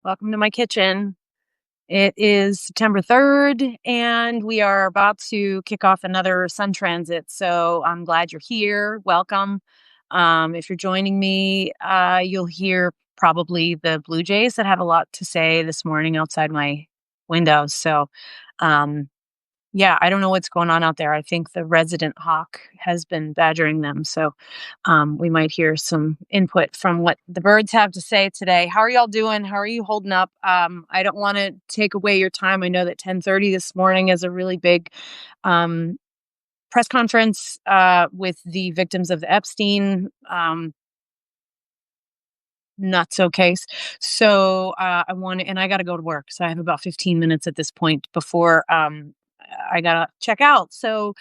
Welcome to my kitchen. It is September 3rd, and we are about to kick off another sun transit. So I'm glad you're here. Welcome. If you're joining me, you'll hear probably the Blue Jays that have a lot to say this morning outside my window. So, um, yeah, I don't know what's going on out there. I think the resident hawk has been badgering them. So we might hear some input from what the birds have to say today. How are y'all doing? How are you holding up? I don't want to take away your time. I know that 10:30 this morning is a really big um, press conference with the victims of the Epstein nutso case. So I want to, and I got to go to work. So I have about 15 minutes at this point before I got to check out. So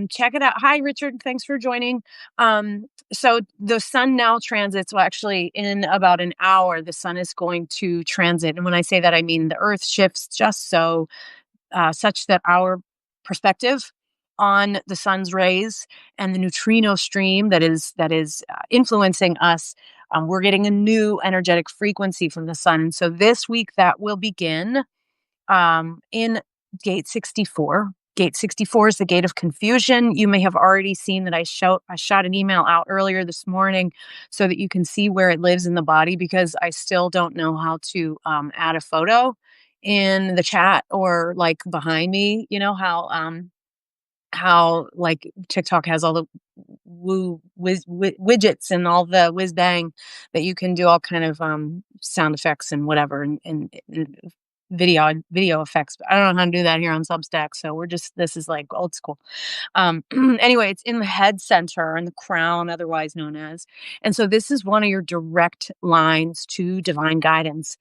check it out. Hi, Richard. Thanks for joining. So the sun now transits. Well, actually, in about an hour, the sun is going to transit. And when I say that, I mean the earth shifts just so such that our perspective on the sun's rays and the neutrino stream that is influencing us, we're getting a new energetic frequency from the sun. And so this week that will begin in gate 64. Gate 64 is the gate of confusion. You may have already seen that I shot an email out earlier this morning so that you can see where it lives in the body, because I still don't know how to add a photo in the chat or like behind me. You know how like TikTok has all the widgets and all the whiz bang that you can do all kind of sound effects and whatever and video effects. But I don't know how to do that here on Substack, so this is like old school. Anyway, it's in the head center and the crown, otherwise known as. And so this is one of your direct lines to divine guidance.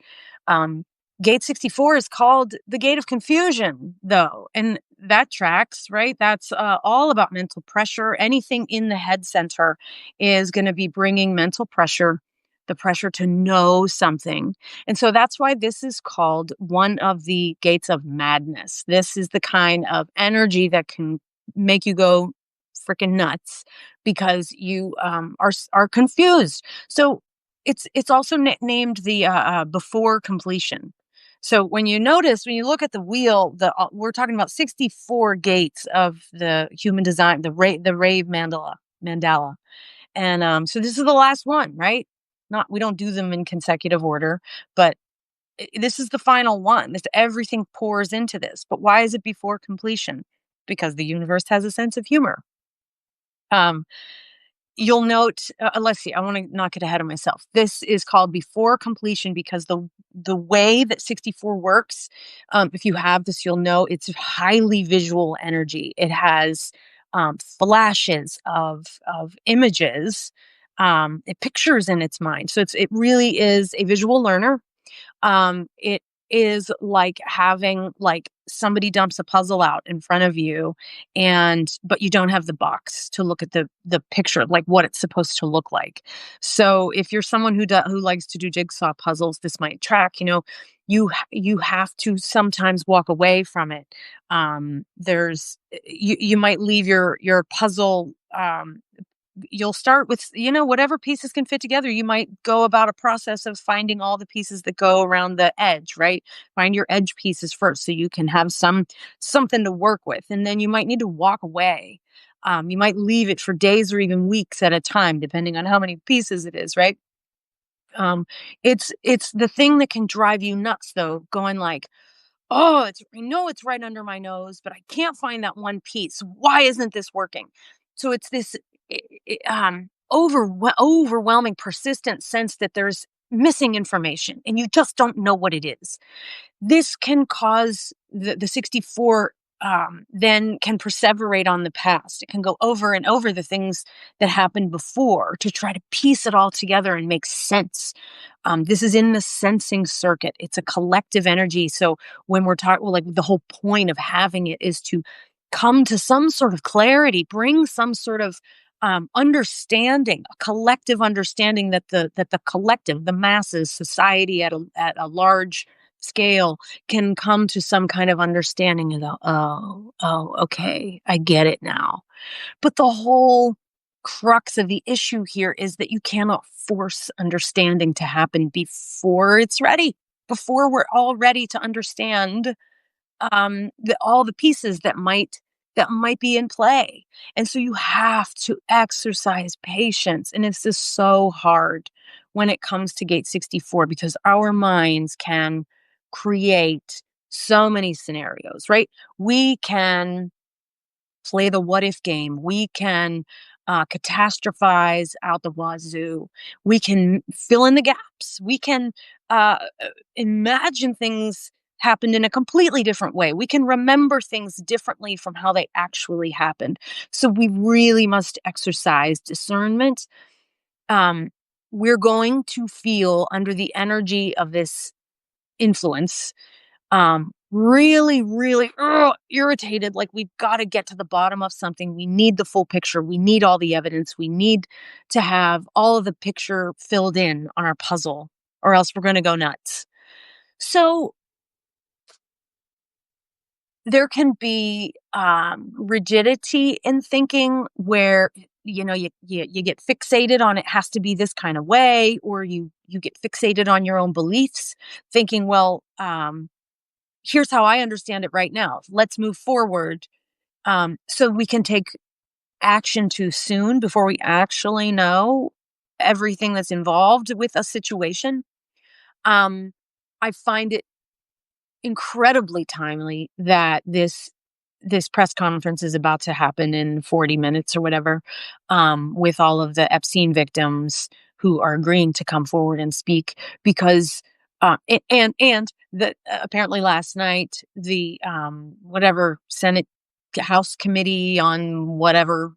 Um, Gate 64 is called the gate of confusion, though, and that tracks, right? That's all about mental pressure. Anything in the head center is going to be bringing mental pressure, the pressure to know something. And so that's why this is called one of the gates of madness. This is the kind of energy that can make you go freaking nuts because you are confused. So it's also named the before completion. So when you look at the wheel, we're talking about 64 gates of the human design, the rave mandala. And so this is the last one, right? Not We don't do them in consecutive order, but this is the final one. Everything pours into this. But why is it before completion? Because the universe has a sense of humor. Um, You'll note, let's see, I want to not get ahead of myself. This is called before completion because the way that 64 works, if you have this, you'll know it's highly visual energy. It has flashes of images, it pictures in its mind. So it really is a visual learner. It is like having like somebody dumps a puzzle out in front of you, but you don't have the box to look at the picture, like what it's supposed to look like. So if you're someone who likes to do jigsaw puzzles, this might track. You have to sometimes walk away from it. There's you might leave your puzzle. You'll start with whatever pieces can fit together. You might go about a process of finding all the pieces that go around the edge, right? Find your edge pieces first so you can have something to work with, and then you might need to walk away. You might leave it for days or even weeks at a time, depending on how many pieces it is, right? um it's the thing that can drive you nuts, though, going like, oh, I know it's right under my nose, but I can't find that one piece. Why isn't this working? So it's this overwhelming, persistent sense that there's missing information and you just don't know what it is. This can cause the 64 then can perseverate on the past. It can go over and over the things that happened before to try to piece it all together and make sense. This is in the sensing circuit. It's a collective energy. So when we're talking, well, like the whole point of having it is to come to some sort of clarity, bring some sort of understanding, a collective understanding that the collective, the masses, society at a large scale can come to some kind of understanding and go, oh, okay, I get it now. But the whole crux of the issue here is that you cannot force understanding to happen before it's ready. before we're all ready to understand all the pieces that might be in play. And so you have to exercise patience. And it's just so hard when it comes to gate 64 because our minds can create so many scenarios, right? We can play the what if game. We can catastrophize out the wazoo. We can fill in the gaps. We can imagine things happened in a completely different way. We can remember things differently from how they actually happened. So we really must exercise discernment. Um, we're going to feel under the energy of this influence really, really irritated. Like we've got to get to the bottom of something. We need the full picture. We need all the evidence. We need to have all of the picture filled in on our puzzle, or else we're going to go nuts. So there can be rigidity in thinking where you get fixated on it has to be this kind of way, or you get fixated on your own beliefs, thinking, well, here's how I understand it right now. Let's move forward. So we can take action too soon before we actually know everything that's involved with a situation. I find it incredibly timely that this press conference is about to happen in 40 minutes or whatever, with all of the Epstein victims who are agreeing to come forward and speak because and that apparently last night the whatever Senate House committee on whatever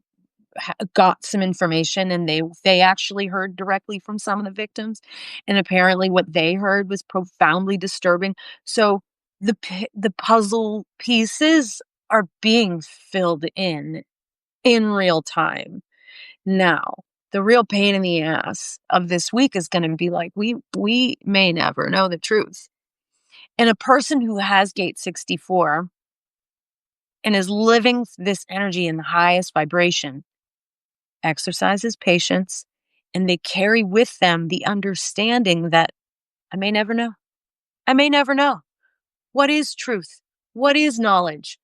got some information, and they actually heard directly from some of the victims, and apparently what they heard was profoundly disturbing. So the puzzle pieces are being filled in real time. Now, the real pain in the ass of this week is going to be like we may never know the truth. And a person who has gate 64 and is living this energy in the highest vibration exercises patience, and they carry with them the understanding that I may never know. I may never know. What is truth? What is knowledge?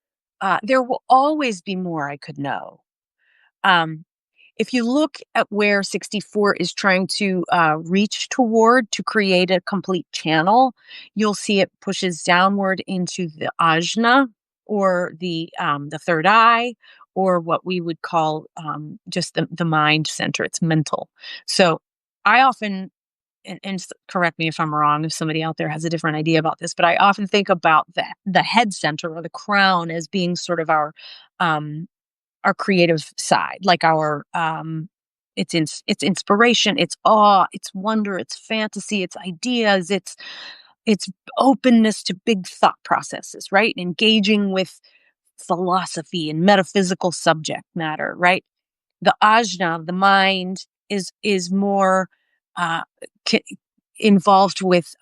There will always be more I could know. Um, if you look at where 64 is trying to reach toward to create a complete channel, you'll see it pushes downward into the ajna, or the third eye, or what we would call just the mind center. It's mental. So I often, and correct me if I'm wrong, if somebody out there has a different idea about this, but I often think about the head center or the crown as being sort of um, our creative side, like it's inspiration, it's awe, it's wonder, it's fantasy, it's ideas, it's openness to big thought processes, right? Engaging with philosophy and metaphysical subject matter, right? The ajna, the mind, is more uh, c- involved with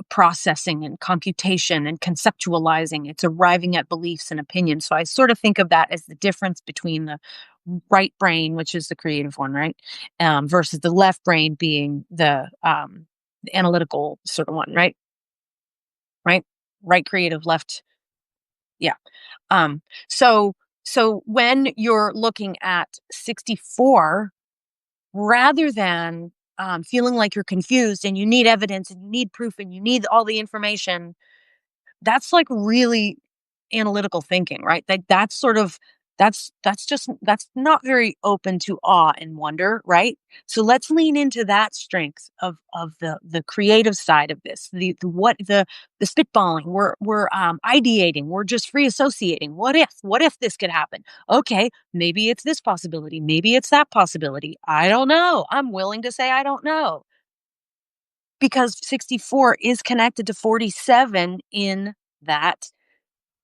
processing and computation and conceptualizing. It's arriving at beliefs and opinions. So I sort of think of that as the difference between the right brain, which is the creative one, right, versus the left brain being the analytical sort of one, right, right, right creative, left, yeah. Um, so so when you're looking at 64, rather than feeling like you're confused and you need evidence and you need proof and you need all the information, that's like really analytical thinking, right? That's sort of that's not very open to awe and wonder, right? So let's lean into that strength of the creative side of this. The spitballing. We're ideating. We're just free associating. What if this could happen? Okay, maybe it's this possibility. Maybe it's that possibility. I don't know. I'm willing to say I don't know, because 64 is connected to 47 in that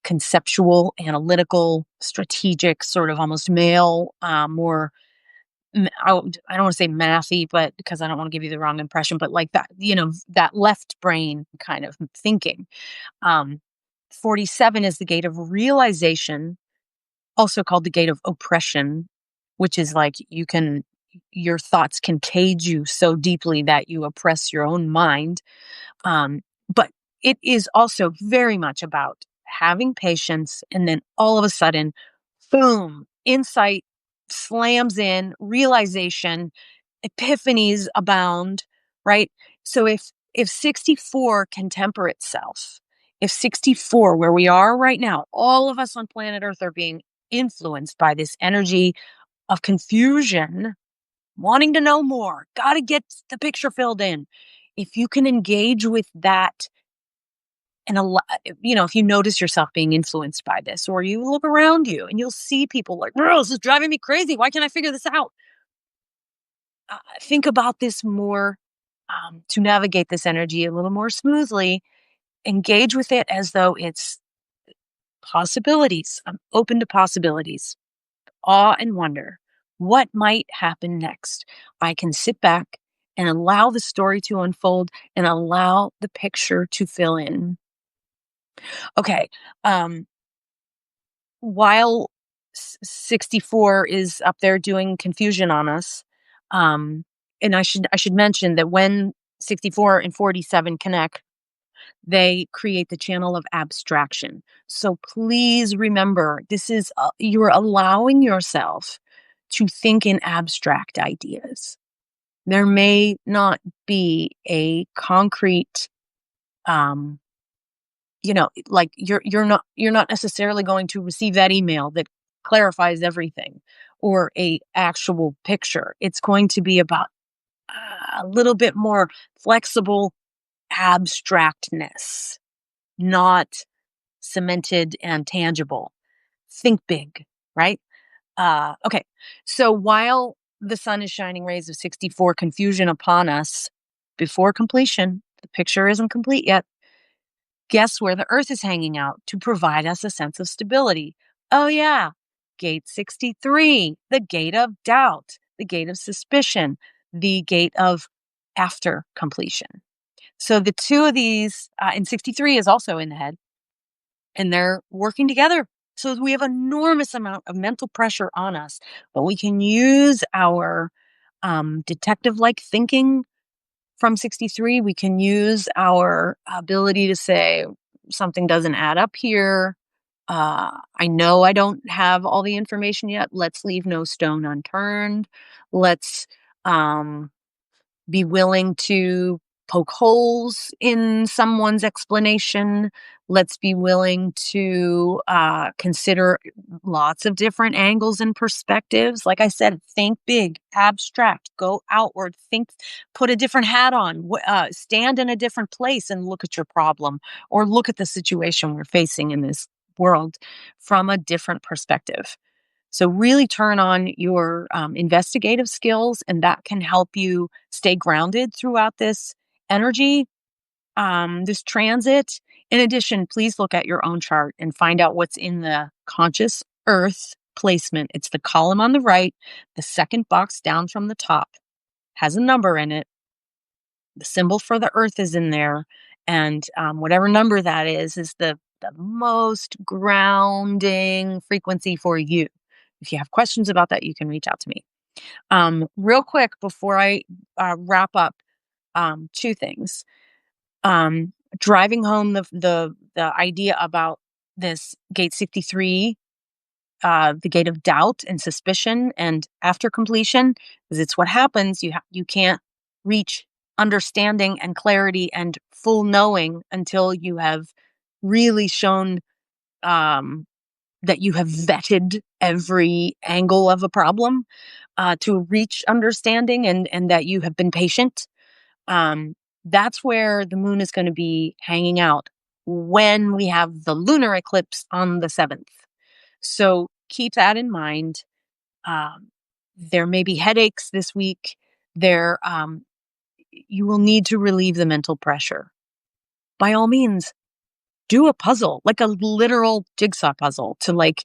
conceptual, analytical, strategic, sort of almost male, more, I don't want to say mathy, but because I don't want to give you the wrong impression, but like that, that left brain kind of thinking. Um, 47 is the gate of realization, also called the gate of oppression, which is like your thoughts can cage you so deeply that you oppress your own mind. But it is also very much about having patience, and then all of a sudden, boom, insight slams in, realization, epiphanies abound, right? So if 64 can temper itself, if 64, where we are right now, all of us on planet Earth are being influenced by this energy of confusion, wanting to know more, got to get the picture filled in. If you can engage with that, and if you notice yourself being influenced by this, or you look around you and you'll see people like, "Bro, this is driving me crazy. Why can't I figure this out?" Think about this more, to navigate this energy a little more smoothly. Engage with it as though it's possibilities. I'm open to possibilities, awe and wonder. What might happen next? I can sit back and allow the story to unfold and allow the picture to fill in. Okay. Um, while 64 is up there doing confusion on us, um, and I should mention that when 64 and 47 connect, they create the channel of abstraction. So please remember, this is you're allowing yourself to think in abstract ideas. There may not be a concrete, um, like you're not necessarily going to receive that email that clarifies everything, or a actual picture. It's going to be about a little bit more flexible abstractness, not cemented and tangible. Think big, right? Okay. So while the sun is shining rays of 64 confusion upon us before completion, the picture isn't complete yet. Guess where the earth is hanging out to provide us a sense of stability? Oh, yeah. Gate 63, the gate of doubt, the gate of suspicion, the gate of after completion. So the two of these, and 63 is also in the head, and they're working together. So we have enormous amount of mental pressure on us, but we can use our detective-like thinking from 63. We can use our ability to say something doesn't add up here. I know I don't have all the information yet. Let's leave no stone unturned. Let's um, be willing to poke holes in someone's explanation. Let's be willing to consider lots of different angles and perspectives. Like I said, think big, abstract, go outward, think, put a different hat on, stand in a different place and look at your problem, or look at the situation we're facing in this world from a different perspective. So really turn on your investigative skills, and that can help you stay grounded throughout this energy, this transit. In addition, please look at your own chart and find out what's in the conscious earth placement. It's the column on the right, the second box down from the top, has a number in it. The symbol for the earth is in there. And whatever number that is the most grounding frequency for you. If you have questions about that, you can reach out to me. Real quick before I wrap up, two things. Driving home the idea about this gate 63, the gate of doubt and suspicion, and after completion, because it's what happens. You can't reach understanding and clarity and full knowing until you have really shown um, that you have vetted every angle of a problem, to reach understanding, and that you have been patient. Um, that's where the moon is going to be hanging out when we have the lunar eclipse on the 7th. So keep that in mind. Um, there may be headaches this week. You will need to relieve the mental pressure. By all means, do a puzzle, like a literal jigsaw puzzle, to like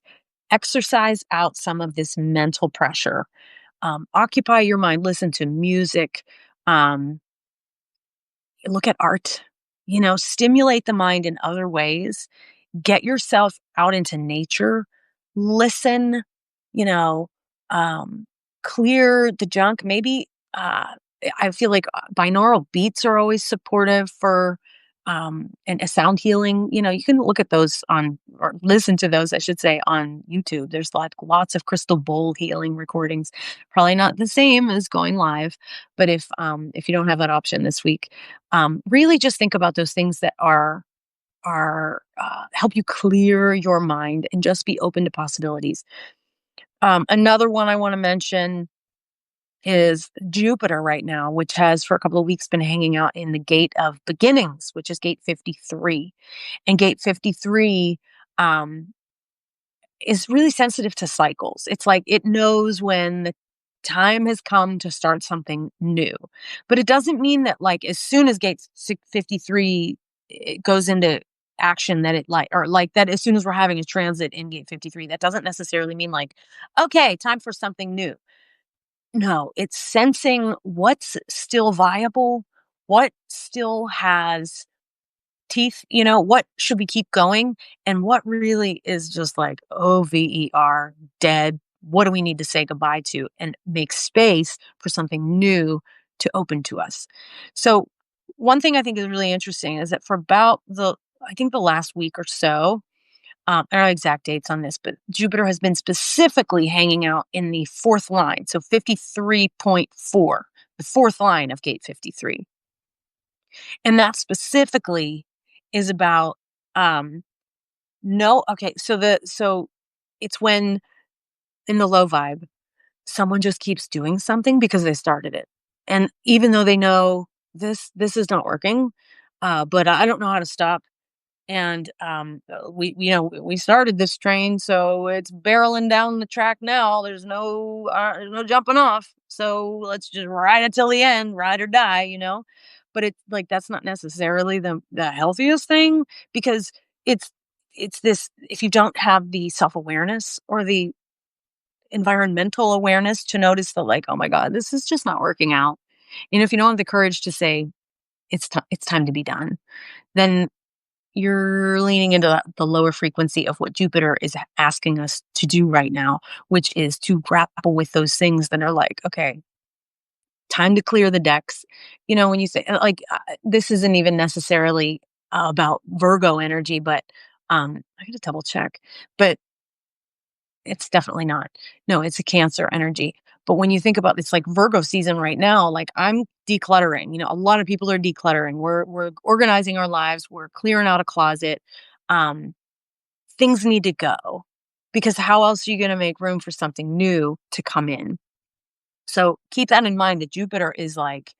exercise out some of this mental pressure. Occupy your mind, listen to music, um, look at art, stimulate the mind in other ways. Get yourself out into nature, listen, you know, um, clear the junk. Maybe I feel like binaural beats are always supportive for and a sound healing. You can look at those on or listen to those, I should say, on YouTube. There's lots of crystal bowl healing recordings. Probably not the same as going live, but if you don't have that option this week, really just think about those things that are help you clear your mind and just be open to possibilities. Another one I want to mention is Jupiter right now, which has for a couple of weeks been hanging out in the gate of beginnings, which is gate 53. And gate 53 um, is really sensitive to cycles. It's like it knows when the time has come to start something new. But it doesn't mean that, like, as soon as gate 53 it goes into action, that it or like that as soon as we're having a transit in gate 53, that doesn't necessarily mean like, okay, time for something new. No, it's sensing what's still viable, what still has teeth, what should we keep going, and what really is just like OVER, dead. What do we need to say goodbye to and make space for something new to open to us? So, one thing I think is really interesting is that for about I think the last week or so, I don't know exact dates on this, but Jupiter has been specifically hanging out in the fourth line. So 53.4, the fourth line of gate 53. And that specifically is about, no, okay. So it's when in the low vibe, someone just keeps doing something because they started it. And even though they know this is not working, but I don't know how to stop. And we started this train, so it's barreling down the track now. There's no jumping off. So let's just ride it till the end, ride or die. But it's like that's not necessarily the healthiest thing, because it's it's this if you don't have the self-awareness or the environmental awareness to notice that, like, oh my God, this is just not working out. If you don't have the courage to say it's time to be done, then you're leaning into the lower frequency of what Jupiter is asking us to do right now, which is to grapple with those things that are like, okay, time to clear the decks. When you say, like, this isn't even necessarily about Virgo energy, but I got to double check, but it's definitely not. No, it's a Cancer energy. But when you think about it's like Virgo season right now, like I'm decluttering. A lot of people are decluttering. We're organizing our lives. We're clearing out a closet. Um, Things need to go, because how else are you going to make room for something new to come in? So keep that in mind. That Jupiter is like,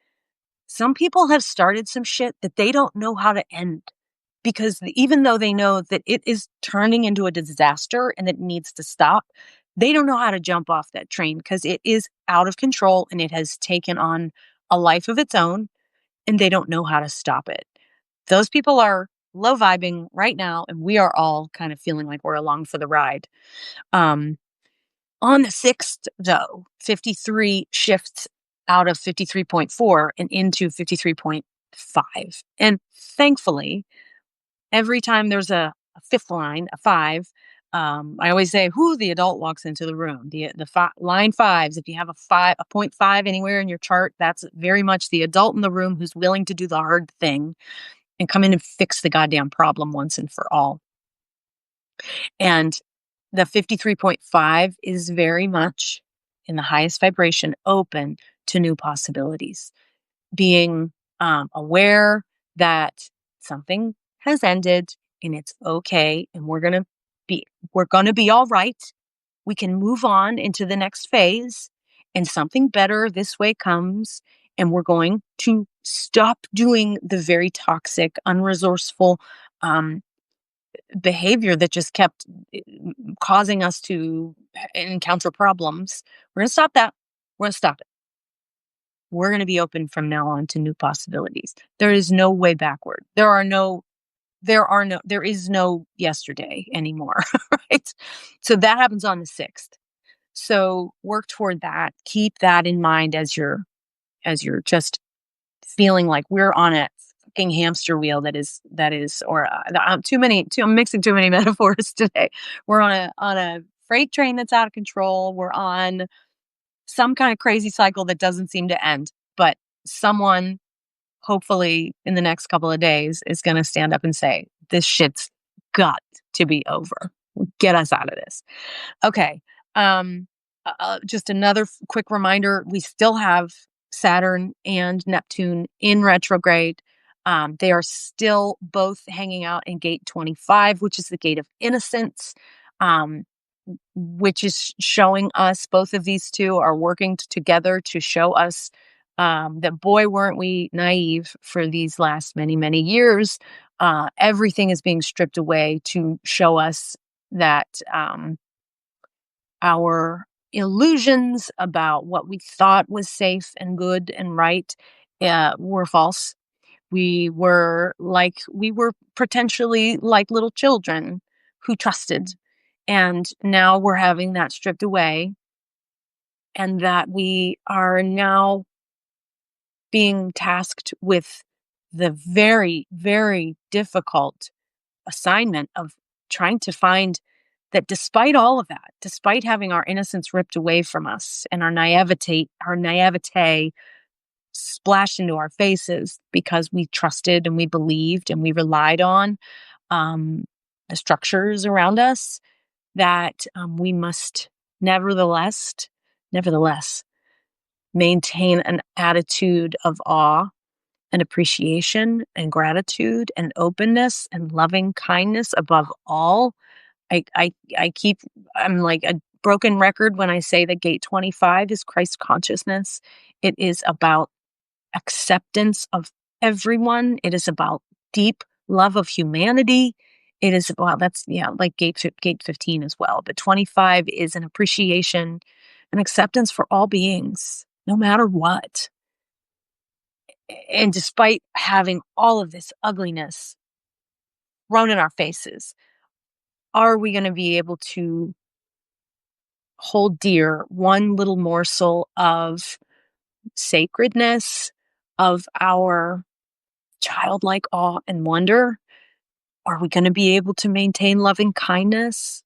some people have started some shit that they don't know how to end, because even though they know that it is turning into a disaster and it needs to stop, they don't know how to jump off that train because it is out of control and it has taken on a life of its own, and they don't know how to stop it. Those people are low vibing right now, and we are all kind of feeling like we're along for the ride. Um, on the 6th, though, 53 shifts out of 53.4 and into 53.5. And thankfully, every time there's a fifth line, a five, I always say, who the adult walks into the room. Line fives, if you have a 0.5 anywhere in your chart, that's very much the adult in the room who's willing to do the hard thing and come in and fix the goddamn problem once and for all. And the 53.5 is very much in the highest vibration, open to new possibilities, being aware that something has ended and it's okay, and we're gonna be all right. We can move on into the next phase, and something better this way comes, and we're going to stop doing the very toxic, unresourceful um, behavior that just kept causing us to encounter problems. We're going to stop that. We're going to stop it. We're going to be open from now on to new possibilities. There is no way backward. There is no yesterday anymore, right? So that happens on the 6th. So work toward that. Keep that in mind as you're just feeling like we're on a fucking hamster wheel or I'm mixing too many metaphors today. We're on a freight train that's out of control. We're on some kind of crazy cycle that doesn't seem to end, but someone hopefully in the next couple of days is going to stand up and say, this shit's got to be over. Get us out of this. Okay. Just another quick reminder, we still have Saturn and Neptune in retrograde. They are still both hanging out in gate 25, which is the gate of innocence, um, which is showing us both of these two are working together to show us that, boy, weren't we naive for these last many, many years. Everything is being stripped away to show us that our illusions about what we thought was safe and good and right were false. We were potentially like little children who trusted. And now we're having that stripped away, and that we are now being tasked with the very, very difficult assignment of trying to find that, despite all of that, despite having our innocence ripped away from us and our naivete splashed into our faces because we trusted and we believed and we relied on um, the structures around us, that we must nevertheless maintain an attitude of awe and appreciation and gratitude and openness and loving kindness above all. I'm like a broken record when I say that gate 25 is Christ consciousness. It is about acceptance of everyone. It is about deep love of humanity. It is about, that's, yeah, like gate 15 as well. But 25 is an appreciation and acceptance for all beings, no matter what. And despite having all of this ugliness thrown in our faces, are we going to be able to hold dear one little morsel of sacredness, of our childlike awe and wonder? Are we going to be able to maintain loving kindness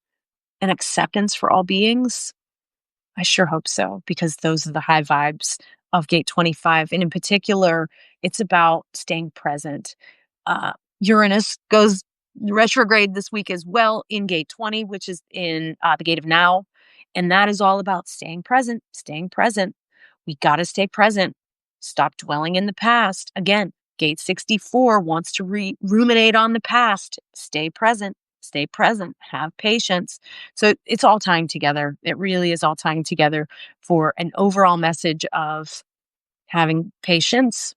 and acceptance for all beings? I sure hope so, because those are the high vibes of gate 25. And in particular, it's about staying present. Uranus goes retrograde this week as well in gate 20, which is in the gate of now. And that is all about staying present, staying present. We got to stay present. Stop dwelling in the past. Again, gate 64 wants to ruminate on the past. Stay present, have patience. So it's all tying together. It really is all tying together for an overall message of having patience,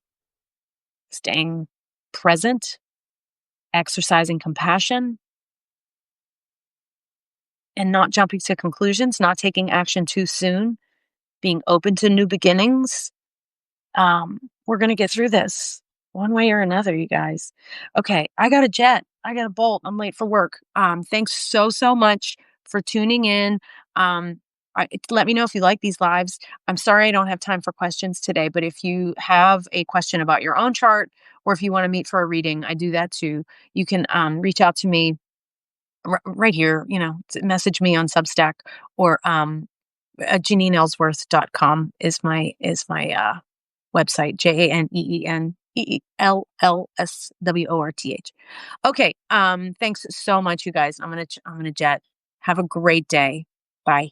staying present, exercising compassion, and not jumping to conclusions, not taking action too soon, being open to new beginnings. We're going to get through this one way or another, you guys. Okay, I got a jet. I got a bolt. I'm late for work. Thanks so much for tuning in. Let me know if you like these lives. I'm sorry I don't have time for questions today, but if you have a question about your own chart, or if you want to meet for a reading, I do that too. You can reach out to me right here, message me on Substack, or JaneenEllsworth.com is my website, JaneenEellsworth. Okay. Thanks so much, you guys. I'm gonna jet. Have a great day. Bye.